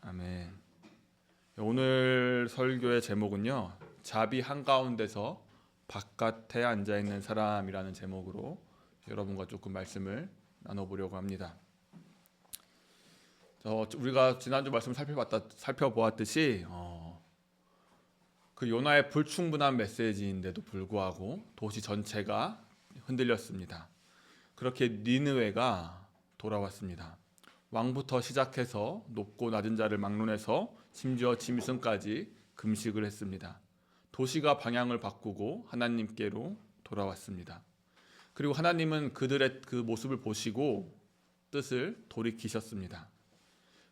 아멘. 오늘 설교의 제목은요, 자비 한가운데서 바깥에 앉아 있는 사람이라는 제목으로 여러분과 조금 말씀을 나눠보려고 합니다. 우리가 지난주 말씀을 살펴보았듯이 그 요나의 불충분한 메시지인데도 불구하고 도시 전체가 흔들렸습니다. 그렇게 니느웨가 돌아왔습니다. 왕부터 시작해서 높고 낮은 자를 막론해서 심지어 짐승까지 금식을 했습니다. 도시가 방향을 바꾸고 하나님께로 돌아왔습니다. 그리고 하나님은 그들의 그 모습을 보시고 뜻을 돌이키셨습니다.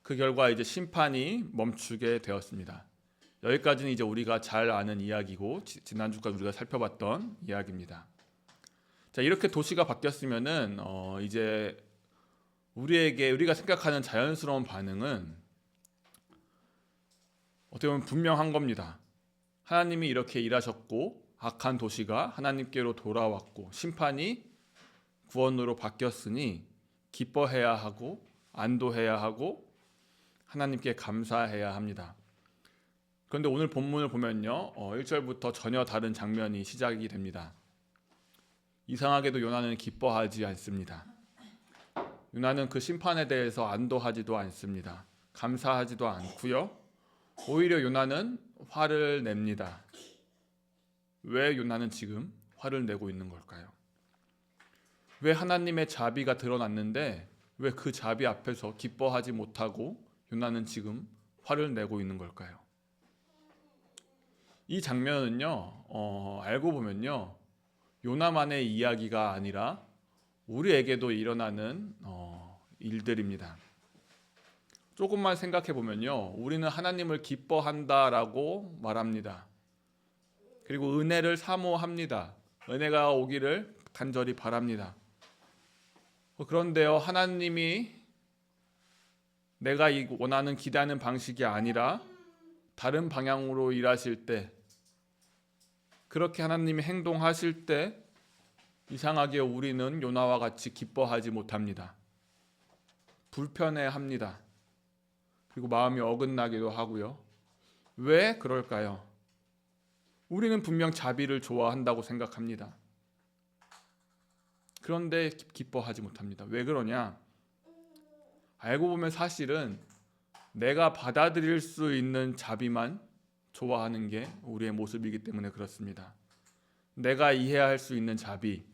그 결과 이제 심판이 멈추게 되었습니다. 여기까지는 이제 우리가 잘 아는 이야기고 지난주까지 우리가 살펴봤던 이야기입니다. 자, 이렇게 도시가 바뀌었으면은 이제 우리가 생각하는 자연스러운 반응은 어떻게 보면 분명한 겁니다. 하나님이 이렇게 일하셨고 악한 도시가 하나님께로 돌아왔고 심판이 구원으로 바뀌었으니 기뻐해야 하고 안도해야 하고 하나님께 감사해야 합니다. 그런데 오늘 본문을 보면요, 1절부터 전혀 다른 장면이 시작이 됩니다. 이상하게도 요나는 기뻐하지 않습니다. 요나는 그 심판에 대해서 안도하지도 않습니다. 감사하지도 않고요. 오히려 요나는 화를 냅니다. 왜 요나는 지금 화를 내고 있는 걸까요? 왜 하나님의 자비가 드러났는데 왜 그 자비 앞에서 기뻐하지 못하고 요나는 지금 화를 내고 있는 걸까요? 이 장면은요, 알고 보면요, 요나만의 이야기가 아니라 우리에게도 일어나는 일들입니다. 조금만 생각해 보면요, 우리는 하나님을 기뻐한다라고 말합니다. 그리고 은혜를 사모합니다. 은혜가 오기를 간절히 바랍니다. 그런데요, 하나님이 내가 원하는 기대하는 방식이 아니라 다른 방향으로 일하실 때, 그렇게 하나님이 행동하실 때 이상하게 우리는 요나와 같이 기뻐하지 못합니다. 불편해합니다. 그리고 마음이 어긋나기도 하고요. 왜 그럴까요? 우리는 분명 자비를 좋아한다고 생각합니다. 그런데 기뻐하지 못합니다. 왜 그러냐? 알고 보면 사실은 내가 받아들일 수 있는 자비만 좋아하는 게 우리의 모습이기 때문에 그렇습니다. 내가 이해할 수 있는 자비,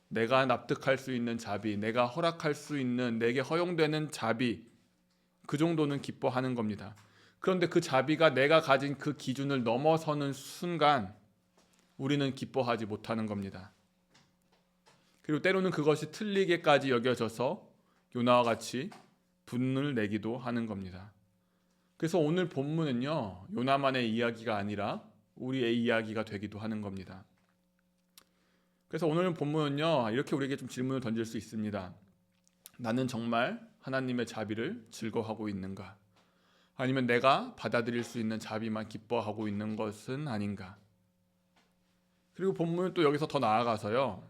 내가 납득할 수 있는 자비, 내가 허락할 수 있는, 내게 허용되는 자비, 그 정도는 기뻐하는 겁니다. 그런데 그 자비가 내가 가진 그 기준을 넘어서는 순간 우리는 기뻐하지 못하는 겁니다. 그리고 때로는 그것이 틀리게까지 여겨져서 요나와 같이 분을 내기도 하는 겁니다. 그래서 오늘 본문은요, 요나만의 이야기가 아니라 우리의 이야기가 되기도 하는 겁니다. 그래서 오늘 본문은요, 이렇게 우리에게 좀 질문을 던질 수 있습니다. 나는 정말 하나님의 자비를 즐거워하고 있는가? 아니면 내가 받아들일 수 있는 자비만 기뻐하고 있는 것은 아닌가? 그리고 본문은 또 여기서 더 나아가서요,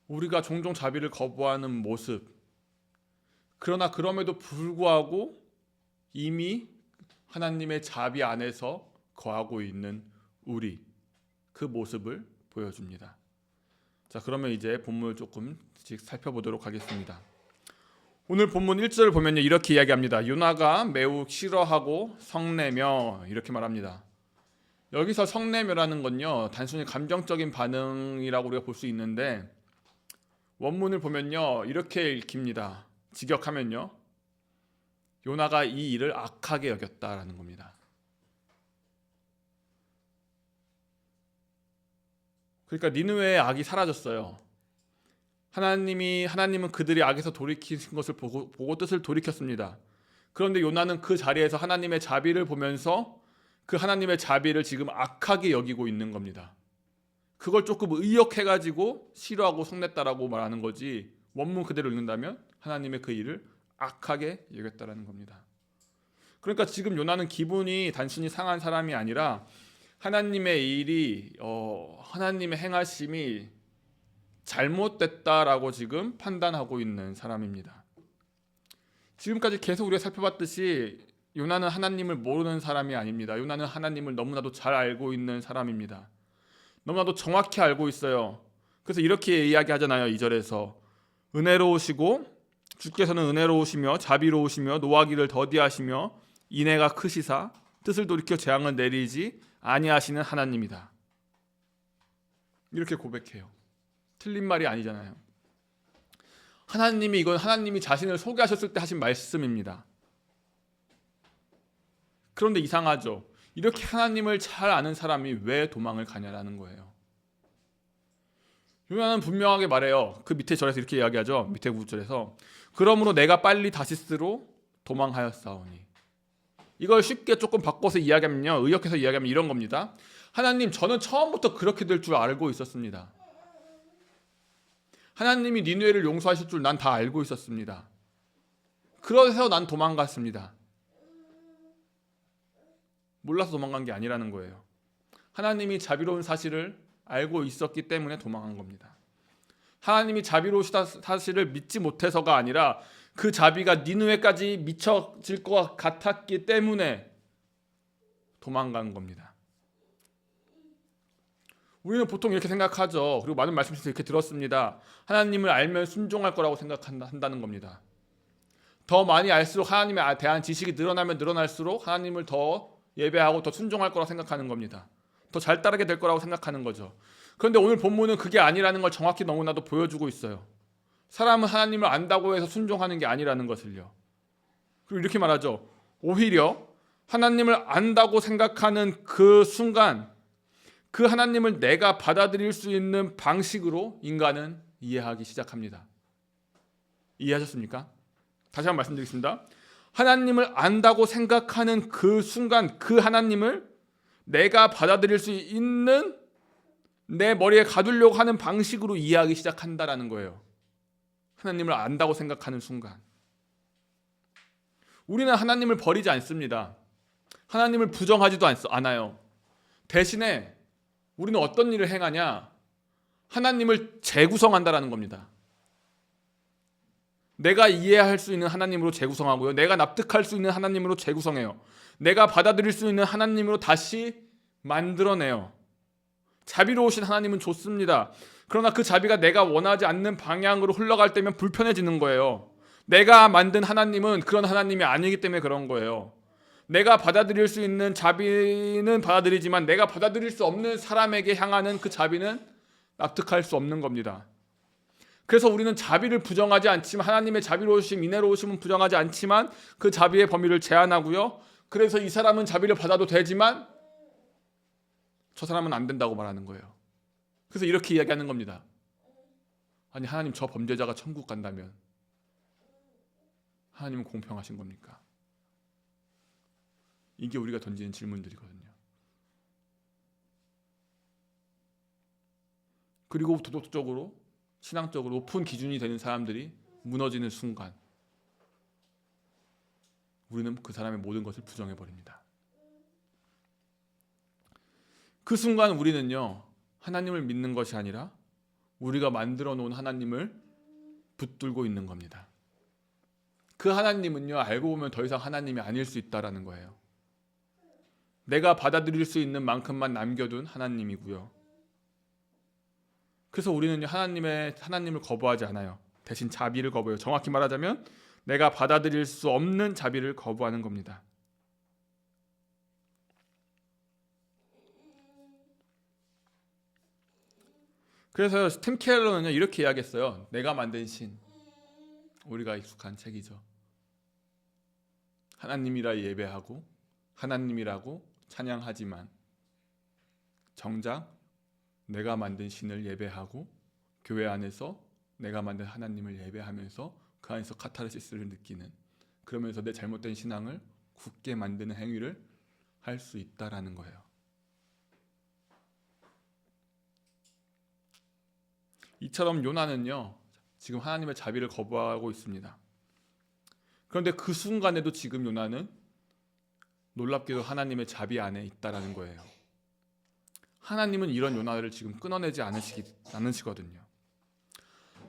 우리가 종종 자비를 거부하는 모습, 그러나 그럼에도 불구하고 이미 하나님의 자비 안에서 거하고 있는 우리, 그 모습을 보여줍니다. 자, 그러면 이제 본문을 조금씩 살펴보도록 하겠습니다. 오늘 본문 1절을 보면요, 이렇게 이야기합니다. 요나가 매우 싫어하고 성내며, 이렇게 말합니다. 여기서 성내며라는 건요, 단순히 감정적인 반응이라고 우리가 볼 수 있는데 원문을 보면요, 이렇게 읽힙니다. 직역하면요, 요나가 이 일을 악하게 여겼다라는 겁니다. 그러니까 니느웨의 악이 사라졌어요. 하나님은 그들이 악에서 돌이킨 것을 보고 뜻을 돌이켰습니다. 그런데 요나는 그 자리에서 하나님의 자비를 보면서 그 하나님의 자비를 지금 악하게 여기고 있는 겁니다. 그걸 조금 의역해가지고 싫어하고 성냈다라고 말하는 거지, 원문 그대로 읽는다면 하나님의 그 일을 악하게 여겼다라는 겁니다. 그러니까 지금 요나는 기분이 단순히 상한 사람이 아니라 하나님의 일이, 하나님의 행하심이 잘못됐다라고 지금 판단하고 있는 사람입니다. 지금까지 계속 우리가 살펴봤듯이 요나는 하나님을 모르는 사람이 아닙니다. 요나는 하나님을 너무나도 잘 알고 있는 사람입니다. 너무나도 정확히 알고 있어요. 그래서 이렇게 이야기하잖아요. 2절에서 은혜로우시고 주께서는 은혜로우시며 자비로우시며 노하기를 더디하시며 인애가 크시사 뜻을 돌이켜 재앙을 내리지 아니하시는 하나님이다. 이렇게 고백해요. 틀린 말이 아니잖아요. 이건 하나님이 자신을 소개하셨을 때 하신 말씀입니다. 그런데 이상하죠. 이렇게 하나님을 잘 아는 사람이 왜 도망을 가냐라는 거예요. 요나는 분명하게 말해요. 그 밑에 절에서 이렇게 이야기하죠. 밑에 9절에서 그러므로 내가 빨리 다시스로 도망하였사오니. 이걸 쉽게 조금 바꿔서 이야기하면요, 의역해서 이야기하면 이런 겁니다. 하나님, 저는 처음부터 그렇게 될 줄 알고 있었습니다. 하나님이 니느웨를 용서하실 줄 난 다 알고 있었습니다. 그래서 난 도망갔습니다. 몰라서 도망간 게 아니라는 거예요. 하나님이 자비로운 사실을 알고 있었기 때문에 도망간 겁니다. 하나님이 자비로우시다 사실을 믿지 못해서가 아니라 그 자비가 니느웨까지 미쳐질 것 같았기 때문에 도망간 겁니다. 우리는 보통 이렇게 생각하죠. 그리고 많은 말씀에서 이렇게 들었습니다. 하나님을 알면 순종할 거라고 생각한다는 겁니다. 더 많이 알수록 하나님에 대한 지식이 늘어나면 늘어날수록 하나님을 더 예배하고 더 순종할 거라고 생각하는 겁니다. 더 잘 따르게 될 거라고 생각하는 거죠. 그런데 오늘 본문은 그게 아니라는 걸 정확히 너무나도 보여주고 있어요. 사람은 하나님을 안다고 해서 순종하는 게 아니라는 것을요. 그리고 이렇게 말하죠. 오히려 하나님을 안다고 생각하는 그 순간 그 하나님을 내가 받아들일 수 있는 방식으로 인간은 이해하기 시작합니다. 이해하셨습니까? 다시 한번 말씀드리겠습니다. 하나님을 안다고 생각하는 그 순간 그 하나님을 내가 받아들일 수 있는 내 머리에 가두려고 하는 방식으로 이해하기 시작한다라는 거예요. 하나님을 안다고 생각하는 순간. 우리는 하나님을 버리지 않습니다. 하나님을 부정하지도 않아요. 대신에 우리는 어떤 일을 행하냐? 하나님을 재구성한다라는 겁니다. 내가 이해할 수 있는 하나님으로 재구성하고요. 내가 납득할 수 있는 하나님으로 재구성해요. 내가 받아들일 수 있는 하나님으로 다시 만들어내요. 자비로우신 하나님은 좋습니다. 그러나 그 자비가 내가 원하지 않는 방향으로 흘러갈 때면 불편해지는 거예요. 내가 만든 하나님은 그런 하나님이 아니기 때문에 그런 거예요. 내가 받아들일 수 있는 자비는 받아들이지만 내가 받아들일 수 없는 사람에게 향하는 그 자비는 납득할 수 없는 겁니다. 그래서 우리는 자비를 부정하지 않지만 하나님의 자비로우심, 인애로우심은 부정하지 않지만 그 자비의 범위를 제한하고요. 그래서 이 사람은 자비를 받아도 되지만 저 사람은 안 된다고 말하는 거예요. 그래서 이렇게 이야기하는 겁니다. 아니 하나님 저 범죄자가 천국 간다면 하나님은 공평하신 겁니까? 이게 우리가 던지는 질문들이거든요. 그리고 도덕적으로 신앙적으로 높은 기준이 되는 사람들이 무너지는 순간 우리는 그 사람의 모든 것을 부정해버립니다. 그 순간 우리는요 하나님을 믿는 것이 아니라 우리가 만들어 놓은 하나님을 붙들고 있는 겁니다. 그 하나님은요 알고 보면 더 이상 하나님이 아닐 수 있다라는 거예요. 내가 받아들일 수 있는 만큼만 남겨둔 하나님이고요. 그래서 우리는 하나님을 거부하지 않아요. 대신 자비를 거부해요. 정확히 말하자면 내가 받아들일 수 없는 자비를 거부하는 겁니다. 그래서 팀 켈러는요 이렇게 이야기했어요. 내가 만든 신, 우리가 익숙한 책이죠. 하나님이라 예배하고 하나님이라고 찬양하지만 정작 내가 만든 신을 예배하고 교회 안에서 내가 만든 하나님을 예배하면서 그 안에서 카타르시스를 느끼는, 그러면서 내 잘못된 신앙을 굳게 만드는 행위를 할 수 있다라는 거예요. 이처럼 요나는요 지금 하나님의 자비를 거부하고 있습니다. 그런데 그 순간에도 지금 요나는 놀랍게도 하나님의 자비 안에 있다라는 거예요. 하나님은 이런 요나를 지금 끊어내지 않으시거든요.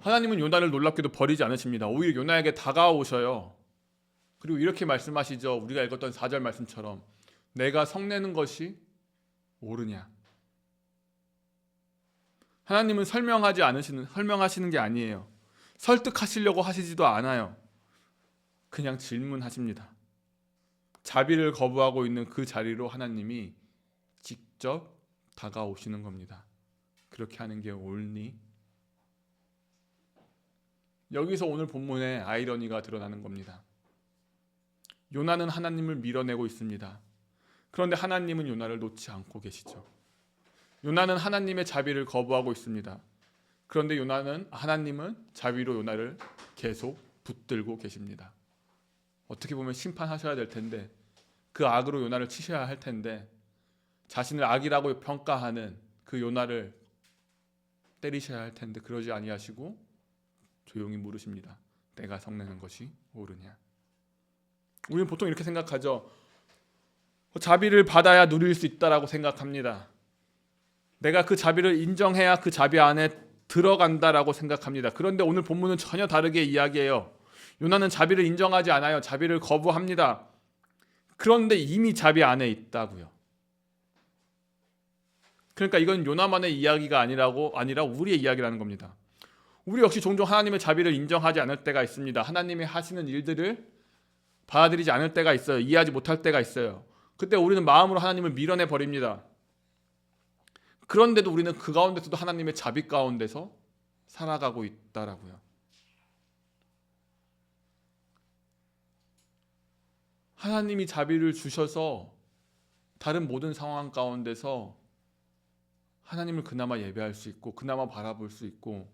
하나님은 요나를 놀랍게도 버리지 않으십니다. 오히려 요나에게 다가오셔요. 그리고 이렇게 말씀하시죠. 우리가 읽었던 4절 말씀처럼 내가 성내는 것이 옳으냐. 하나님은 설명하시는 게 아니에요. 설득하시려고 하시지도 않아요. 그냥 질문하십니다. 자비를 거부하고 있는 그 자리로 하나님이 직접 다가오시는 겁니다. 그렇게 하는 게 옳니? 여기서 오늘 본문에 아이러니가 드러나는 겁니다. 요나는 하나님을 밀어내고 있습니다. 그런데 하나님은 요나를 놓지 않고 계시죠. 요나는 하나님의 자비를 거부하고 있습니다. 그런데 하나님은 자비로 요나를 계속 붙들고 계십니다. 어떻게 보면 심판하셔야 될 텐데, 그 악으로 요나를 치셔야 할 텐데, 자신을 악이라고 평가하는 그 요나를 때리셔야 할 텐데 그러지 아니하시고 조용히 물으십니다. 내가 성내는 것이 옳으냐. 우리는 보통 이렇게 생각하죠. 자비를 받아야 누릴 수 있다라고 생각합니다. 내가 그 자비를 인정해야 그 자비 안에 들어간다라고 생각합니다. 그런데 오늘 본문은 전혀 다르게 이야기해요. 요나는 자비를 인정하지 않아요. 자비를 거부합니다. 그런데 이미 자비 안에 있다고요. 그러니까 이건 요나만의 이야기가 아니라 우리의 이야기라는 겁니다. 우리 역시 종종 하나님의 자비를 인정하지 않을 때가 있습니다. 하나님이 하시는 일들을 받아들이지 않을 때가 있어요. 이해하지 못할 때가 있어요. 그때 우리는 마음으로 하나님을 밀어내 버립니다. 그런데도 우리는 그 가운데서도 하나님의 자비 가운데서 살아가고 있다라고요. 하나님이 자비를 주셔서 다른 모든 상황 가운데서 하나님을 그나마 예배할 수 있고 그나마 바라볼 수 있고,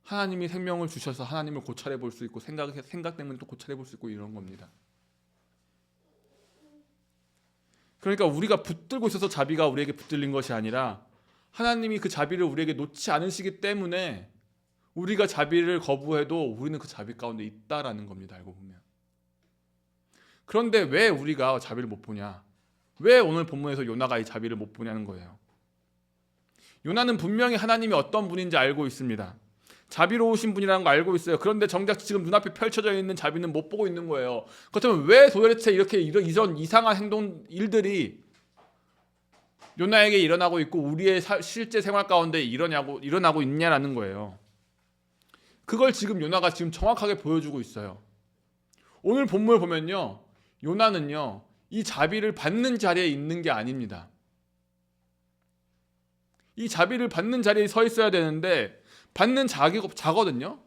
하나님이 생명을 주셔서 하나님을 고찰해 볼 수 있고 생각 때문에 또 고찰해 볼 수 있고 이런 겁니다. 그러니까 우리가 붙들고 있어서 자비가 우리에게 붙들린 것이 아니라 하나님이 그 자비를 우리에게 놓지 않으시기 때문에 우리가 자비를 거부해도 우리는 그 자비 가운데 있다라는 겁니다. 알고 보면. 그런데 왜 우리가 자비를 못 보냐? 왜 오늘 본문에서 요나가 이 자비를 못 보냐는 거예요. 요나는 분명히 하나님이 어떤 분인지 알고 있습니다. 자비로우신 분이라는 거 알고 있어요. 그런데 정작 지금 눈앞에 펼쳐져 있는 자비는 못 보고 있는 거예요. 그렇다면 왜 도대체 이렇게 이런 이상한 일들이 요나에게 일어나고 있고 우리의 실제 생활 가운데 일어나고 있냐라는 거예요. 그걸 지금 요나가 지금 정확하게 보여주고 있어요. 오늘 본문을 보면요, 요나는요 이 자비를 받는 자리에 있는 게 아닙니다. 이 자비를 받는 자리에 서 있어야 되는데 받는 자거든요.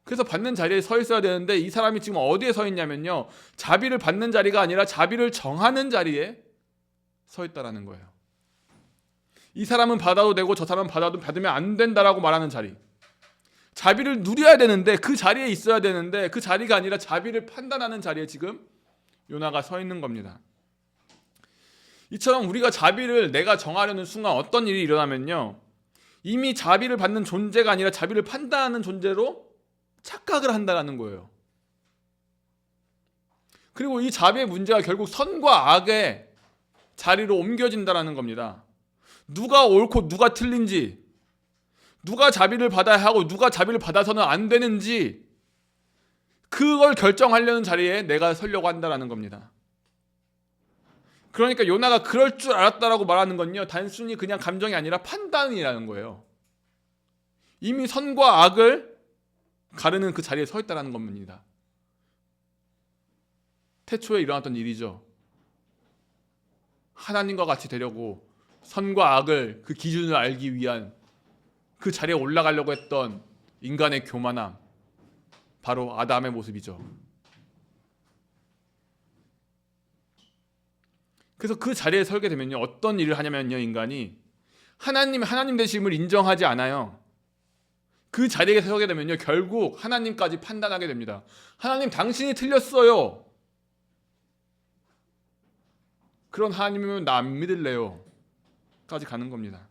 그래서 받는 자리에 서 있어야 되는데 이 사람이 지금 어디에 서 있냐면요, 자비를 받는 자리가 아니라 자비를 정하는 자리에 서 있다라는 거예요. 이 사람은 받아도 되고 저 사람은 받으면 안 된다라고 말하는 자리, 자비를 누려야 되는데 그 자리에 있어야 되는데 그 자리가 아니라 자비를 판단하는 자리에 지금 요나가 서 있는 겁니다. 이처럼 우리가 자비를 내가 정하려는 순간 어떤 일이 일어나면요, 이미 자비를 받는 존재가 아니라 자비를 판단하는 존재로 착각을 한다는 거예요. 그리고 이 자비의 문제가 결국 선과 악의 자리로 옮겨진다는 겁니다. 누가 옳고 누가 틀린지, 누가 자비를 받아야 하고 누가 자비를 받아서는 안 되는지, 그걸 결정하려는 자리에 내가 서려고 한다는 겁니다. 그러니까 요나가 그럴 줄 알았다라고 말하는 건요, 단순히 그냥 감정이 아니라 판단이라는 거예요. 이미 선과 악을 가르는 그 자리에 서 있다는 겁니다. 태초에 일어났던 일이죠. 하나님과 같이 되려고 선과 악을, 그 기준을 알기 위한 그 자리에 올라가려고 했던 인간의 교만함, 바로 아담의 모습이죠. 그래서 그 자리에 설게 되면요, 어떤 일을 하냐면요, 인간이 하나님 되심을 인정하지 않아요. 그 자리에 서게 되면요, 결국 하나님까지 판단하게 됩니다. 하나님, 당신이 틀렸어요. 그런 하나님이면 나 안 믿을래요 까지 가는 겁니다.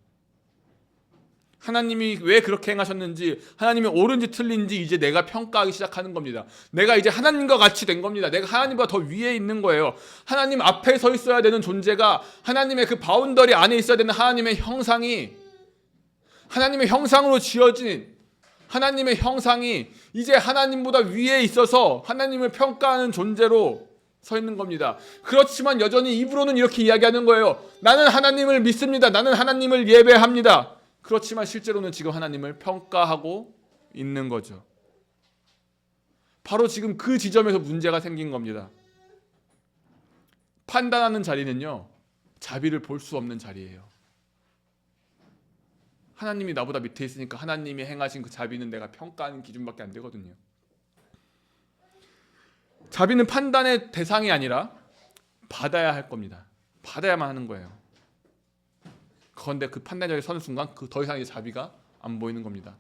하나님이 왜 그렇게 행하셨는지, 하나님이 옳은지 틀린지 이제 내가 평가하기 시작하는 겁니다. 내가 이제 하나님과 같이 된 겁니다. 내가 하나님보다 더 위에 있는 거예요. 하나님 앞에 서 있어야 되는 존재가 하나님의 그 바운더리 안에 있어야 되는 하나님의 형상이, 하나님의 형상으로 지어진 하나님의 형상이 이제 하나님보다 위에 있어서 하나님을 평가하는 존재로 서 있는 겁니다. 그렇지만 여전히 입으로는 이렇게 이야기하는 거예요. 나는 하나님을 믿습니다. 나는 하나님을 예배합니다. 그렇지만 실제로는 지금 하나님을 평가하고 있는 거죠. 바로 지금 그 지점에서 문제가 생긴 겁니다. 판단하는 자리는요, 자비를 볼 수 없는 자리예요. 하나님이 나보다 밑에 있으니까 하나님이 행하신 그 자비는 내가 평가하는 기준밖에 안 되거든요. 자비는 판단의 대상이 아니라 받아야 할 겁니다. 받아야만 하는 거예요. 그런데 그 판단력에 서는 순간 그 더 이상 이제 자비가 안 보이는 겁니다.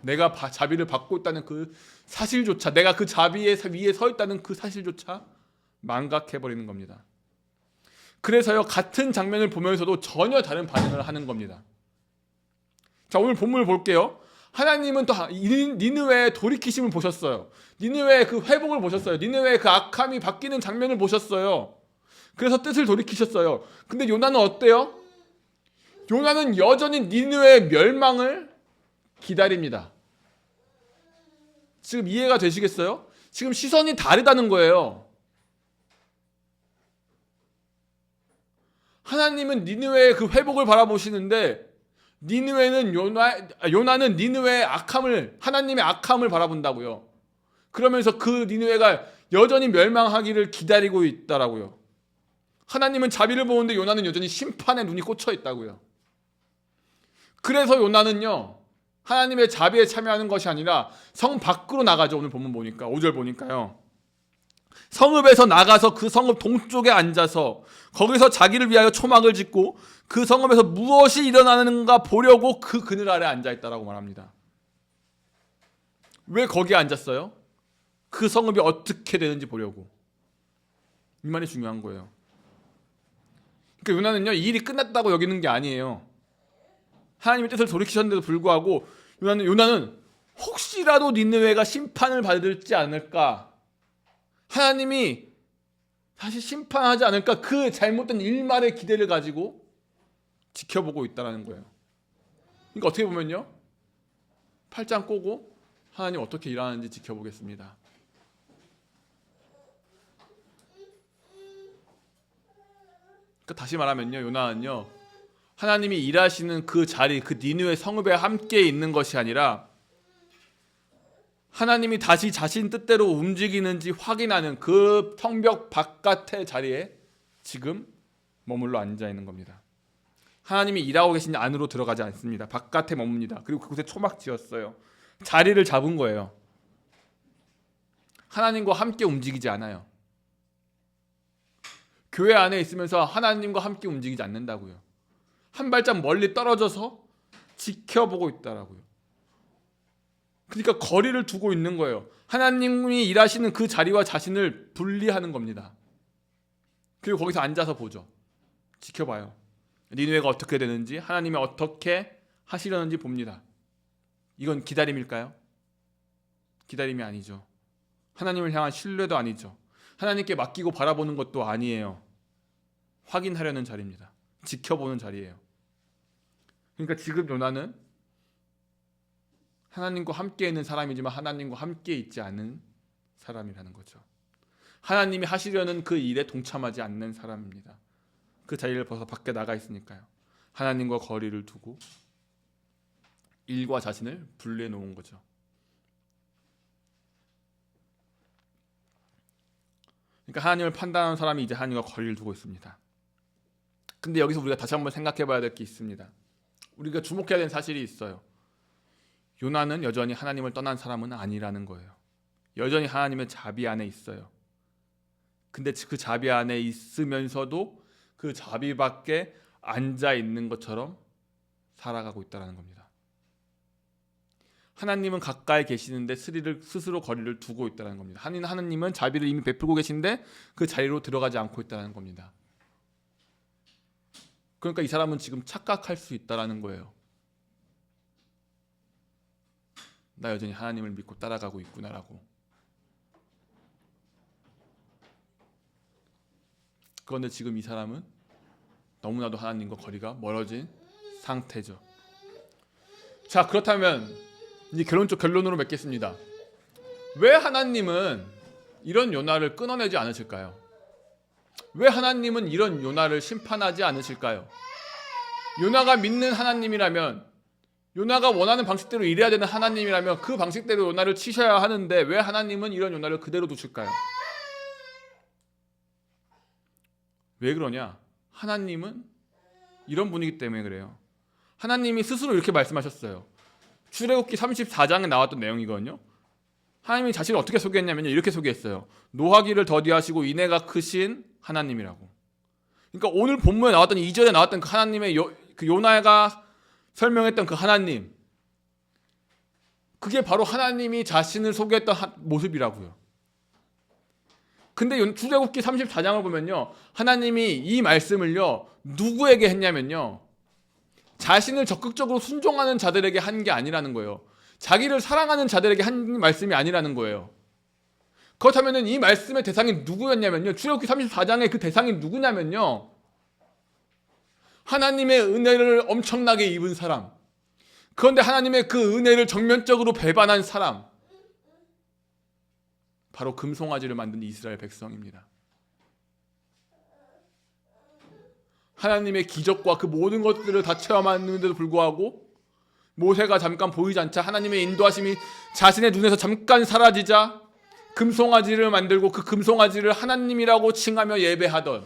내가 자비를 받고 있다는 그 사실조차, 내가 그 자비 위에 서 있다는 그 사실조차 망각해버리는 겁니다. 그래서요, 같은 장면을 보면서도 전혀 다른 반응을 하는 겁니다. 자, 오늘 본문을 볼게요. 하나님은 또 니느웨의 돌이키심을 보셨어요. 니느웨의 그 회복을 보셨어요. 니느웨의 그 악함이 바뀌는 장면을 보셨어요. 그래서 뜻을 돌이키셨어요. 근데 요나는 어때요? 요나는 여전히 니느웨의 멸망을 기다립니다. 지금 이해가 되시겠어요? 지금 시선이 다르다는 거예요. 하나님은 니느웨의 그 회복을 바라보시는데 요나는 니느웨의 악함을, 하나님의 악함을 바라본다고요. 그러면서 그 니느웨가 여전히 멸망하기를 기다리고 있다라고요. 하나님은 자비를 보는데 요나는 여전히 심판에 눈이 꽂혀 있다고요. 그래서 요나는요, 하나님의 자비에 참여하는 것이 아니라 성 밖으로 나가죠. 오늘 본문 보니까 5절 보니까요. 성읍에서 나가서 그 성읍 동쪽에 앉아서 거기서 자기를 위하여 초막을 짓고 그 성읍에서 무엇이 일어나는가 보려고 그 그늘 아래 앉아있다라고 말합니다. 왜 거기에 앉았어요? 그 성읍이 어떻게 되는지 보려고. 이 말이 중요한 거예요. 그러니까 요나는요, 이 일이 끝났다고 여기는 게 아니에요. 하나님의 뜻을 돌이키셨는데도 불구하고 요나는 혹시라도 니느웨가 심판을 받을지 않을까, 하나님이 다시 심판하지 않을까, 그 잘못된 일말의 기대를 가지고 지켜보고 있다는 거예요. 그러니까 어떻게 보면요, 팔짱 꼬고 하나님 어떻게 일하는지 지켜보겠습니다. 그러니까 다시 말하면요, 요나는요, 하나님이 일하시는 그 자리, 그 니느웨 성읍에 함께 있는 것이 아니라 하나님이 다시 자신 뜻대로 움직이는지 확인하는 그 성벽 바깥의 자리에 지금 머물러 앉아 있는 겁니다. 하나님이 일하고 계신 안으로 들어가지 않습니다. 바깥에 머뭅니다. 그리고 그곳에 초막 지었어요. 자리를 잡은 거예요. 하나님과 함께 움직이지 않아요. 교회 안에 있으면서 하나님과 함께 움직이지 않는다고요. 한 발짝 멀리 떨어져서 지켜보고 있다라고요. 그러니까 거리를 두고 있는 거예요. 하나님이 일하시는 그 자리와 자신을 분리하는 겁니다. 그리고 거기서 앉아서 보죠. 지켜봐요. 니느웨가 어떻게 되는지, 하나님이 어떻게 하시려는지 봅니다. 이건 기다림일까요? 기다림이 아니죠. 하나님을 향한 신뢰도 아니죠. 하나님께 맡기고 바라보는 것도 아니에요. 확인하려는 자리입니다. 지켜보는 자리예요. 그러니까 지금 요나는 하나님과 함께 있는 사람이지만 하나님과 함께 있지 않은 사람이라는 거죠. 하나님이 하시려는 그 일에 동참하지 않는 사람입니다. 그 자리를 벗어 밖에 나가 있으니까요. 하나님과 거리를 두고 일과 자신을 분리해 놓은 거죠. 그러니까 하나님을 판단하는 사람이 이제 하나님과 거리를 두고 있습니다. 근데 여기서 우리가 다시 한번 생각해 봐야 될 게 있습니다. 우리가 주목해야 되는 사실이 있어요. 요나는 여전히 하나님을 떠난 사람은 아니라는 거예요. 여전히 하나님의 자비 안에 있어요. 근데 그 자비 안에 있으면서도 그 자비 밖에 앉아 있는 것처럼 살아가고 있다는 겁니다. 하나님은 가까이 계시는데 스스로 거리를 두고 있다는 겁니다. 하나님은 자비를 이미 베풀고 계신데 그 자리로 들어가지 않고 있다는 겁니다. 그러니까 이 사람은 지금 착각할 수 있다는 거예요. 나 여전히 하나님을 믿고 따라가고 있구나라고. 그런데 지금 이 사람은 너무나도 하나님과 거리가 멀어진 상태죠. 자, 그렇다면 이제 결론으로 맺겠습니다. 왜 하나님은 이런 요나를 끊어내지 않으실까요? 왜 하나님은 이런 요나를 심판하지 않으실까요? 요나가 믿는 하나님이라면, 요나가 원하는 방식대로 일해야 되는 하나님이라면 그 방식대로 요나를 치셔야 하는데 왜 하나님은 이런 요나를 그대로 두실까요? 왜 그러냐? 하나님은 이런 분이기 때문에 그래요. 하나님이 스스로 이렇게 말씀하셨어요. 출애굽기 34장에 나왔던 내용이거든요. 하나님이 자신을 어떻게 소개했냐면요, 이렇게 소개했어요. 노하기를 더디하시고 인애가 크신 하나님이라고. 그러니까 오늘 본문에 나왔던 2절에 나왔던 그 하나님의 그 요나가 설명했던 그 하나님, 그게 바로 하나님이 자신을 소개했던 모습이라고요. 근데 출애굽기 34장을 보면요, 하나님이 이 말씀을요 누구에게 했냐면요, 자신을 적극적으로 순종하는 자들에게 한 게 아니라는 거예요. 자기를 사랑하는 자들에게 한 말씀이 아니라는 거예요. 그렇다면 이 말씀의 대상이 누구였냐면요, 출애굽기 34장의 그 대상이 누구냐면요, 하나님의 은혜를 엄청나게 입은 사람, 그런데 하나님의 그 은혜를 정면적으로 배반한 사람, 바로 금송아지를 만든 이스라엘 백성입니다. 하나님의 기적과 그 모든 것들을 다 체험하는데도 불구하고 모세가 잠깐 보이지 않자 하나님의 인도하심이 자신의 눈에서 잠깐 사라지자 금송아지를 만들고 그 금송아지를 하나님이라고 칭하며 예배하던,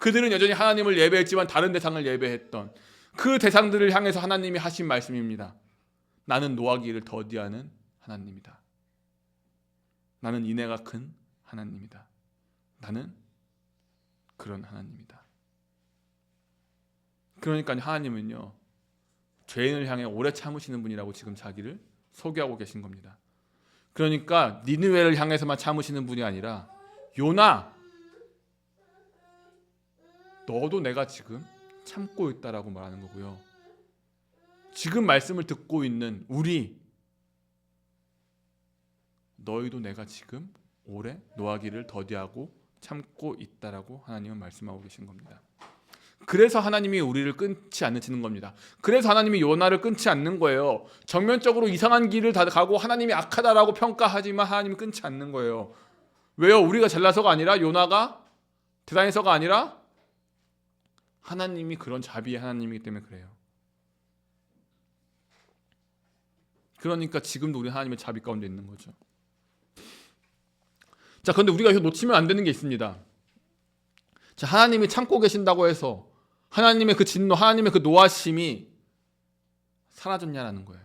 그들은 여전히 하나님을 예배했지만 다른 대상을 예배했던 그 대상들을 향해서 하나님이 하신 말씀입니다. 나는 노하기를 더디하는 하나님이다. 나는 인애가 큰 하나님이다. 나는 그런 하나님이다. 그러니까 하나님은요, 죄인을 향해 오래 참으시는 분이라고 지금 자기를 소개하고 계신 겁니다. 그러니까 니느웨를 향해서만 참으시는 분이 아니라, 요나, 너도 내가 지금 참고 있다라고 말하는 거고요. 지금 말씀을 듣고 있는 우리, 너희도 내가 지금 오래 노하기를 더디하고 참고 있다라고 하나님은 말씀하고 계신 겁니다. 그래서 하나님이 우리를 끊지 않으시는 겁니다. 그래서 하나님이 요나를 끊지 않는 거예요. 정면적으로 이상한 길을 다 가고 하나님이 악하다라고 평가하지만 하나님이 끊지 않는 거예요. 왜요? 우리가 잘나서가 아니라, 요나가 대단해서가 아니라 하나님이 그런 자비의 하나님이기 때문에 그래요. 그러니까 지금도 우리 하나님의 자비 가운데 있는 거죠. 자, 그런데 우리가 이거 놓치면 안 되는 게 있습니다. 자, 하나님이 참고 계신다고 해서 하나님의 그 진노, 하나님의 그 노하심이 사라졌냐라는 거예요.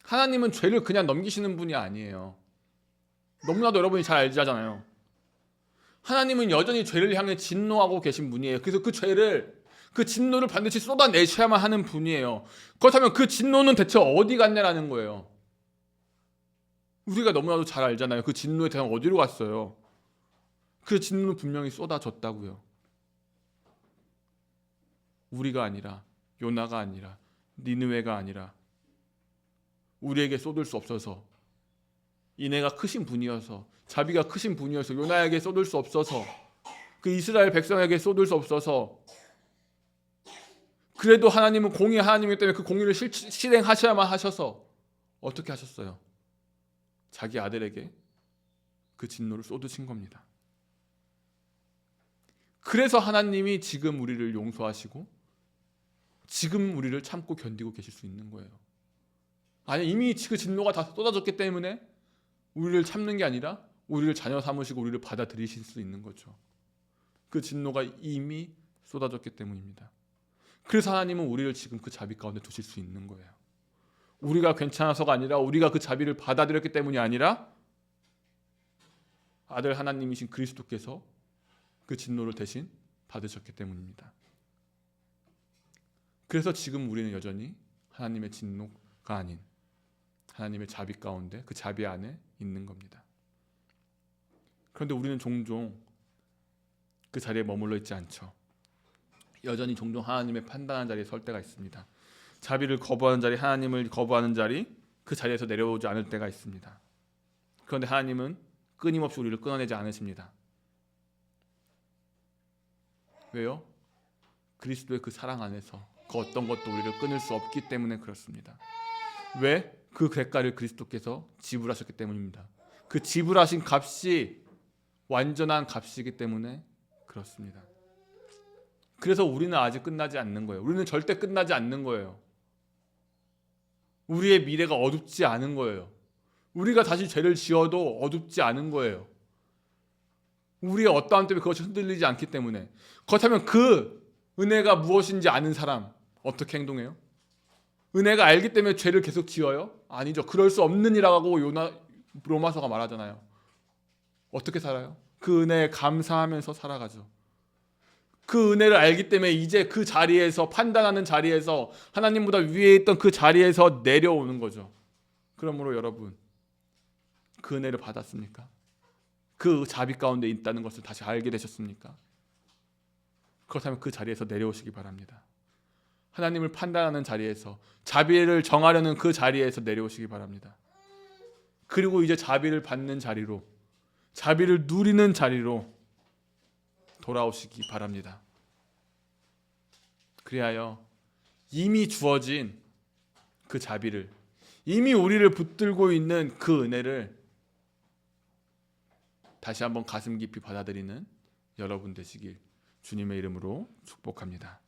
하나님은 죄를 그냥 넘기시는 분이 아니에요. 너무나도 여러분이 잘 알잖아요. 하나님은 여전히 죄를 향해 진노하고 계신 분이에요. 그래서 그 진노를 반드시 쏟아내셔야만 하는 분이에요. 그렇다면 그 진노는 대체 어디 갔냐라는 거예요. 우리가 너무나도 잘 알잖아요. 그 진노의 대상 어디로 갔어요? 그 진노는 분명히 쏟아졌다고요. 우리가 아니라, 요나가 아니라, 니느웨가 아니라 우리에게 쏟을 수 없어서, 인애가 크신 분이어서, 자비가 크신 분이어서 요나에게 쏟을 수 없어서, 그 이스라엘 백성에게 쏟을 수 없어서, 그래도 하나님은 공의 하나님이기 때문에 그 공의를 실행하셔야만 하셔서 어떻게 하셨어요? 자기 아들에게 그 진노를 쏟으신 겁니다. 그래서 하나님이 지금 우리를 용서하시고 지금 우리를 참고 견디고 계실 수 있는 거예요. 아니, 이미 그 진노가 다 쏟아졌기 때문에 우리를 참는 게 아니라 우리를 자녀 삼으시고 우리를 받아들이실 수 있는 거죠. 그 진노가 이미 쏟아졌기 때문입니다. 그래서 하나님은 우리를 지금 그 자비 가운데 두실 수 있는 거예요. 우리가 괜찮아서가 아니라, 우리가 그 자비를 받아들였기 때문이 아니라 아들 하나님이신 그리스도께서 그 진노를 대신 받으셨기 때문입니다. 그래서 지금 우리는 여전히 하나님의 진노가 아닌 하나님의 자비 가운데, 그 자비 안에 있는 겁니다. 그런데 우리는 종종 그 자리에 머물러 있지 않죠. 여전히 종종 하나님의 판단하는 자리에 설 때가 있습니다. 자비를 거부하는 자리, 하나님을 거부하는 자리, 그 자리에서 내려오지 않을 때가 있습니다. 그런데 하나님은 끊임없이 우리를 끊어내지 않으십니다. 왜요? 그리스도의 그 사랑 안에서 그 어떤 것도 우리를 끊을 수 없기 때문에 그렇습니다. 왜? 그 대가를 그리스도께서 지불하셨기 때문입니다. 그 지불하신 값이 완전한 값이기 때문에 그렇습니다. 그래서 우리는 아직 끝나지 않는 거예요. 우리는 절대 끝나지 않는 거예요. 우리의 미래가 어둡지 않은 거예요. 우리가 다시 죄를 지어도 어둡지 않은 거예요. 우리의 어떠함 때문에 그것이 흔들리지 않기 때문에. 그렇다면 그 은혜가 무엇인지 아는 사람 어떻게 행동해요? 은혜가 알기 때문에 죄를 계속 지어요? 아니죠. 그럴 수 없는 이라고 로마서가 말하잖아요. 어떻게 살아요? 그 은혜에 감사하면서 살아가죠. 그 은혜를 알기 때문에 이제 그 자리에서 판단하는 자리에서 하나님보다 위에 있던 그 자리에서 내려오는 거죠. 그러므로 여러분 그 은혜를 받았습니까? 그 자비 가운데 있다는 것을 다시 알게 되셨습니까? 그렇다면 그 자리에서 내려오시기 바랍니다. 하나님을 판단하는 자리에서 자비를 정하려는 그 자리에서 내려오시기 바랍니다. 그리고 이제 자비를 받는 자리로, 자비를 누리는 자리로 돌아오시기 바랍니다. 그리하여 이미 주어진 그 자비를, 이미 우리를 붙들고 있는 그 은혜를 다시 한번 가슴 깊이 받아들이는 여러분 되시길 주님의 이름으로 축복합니다.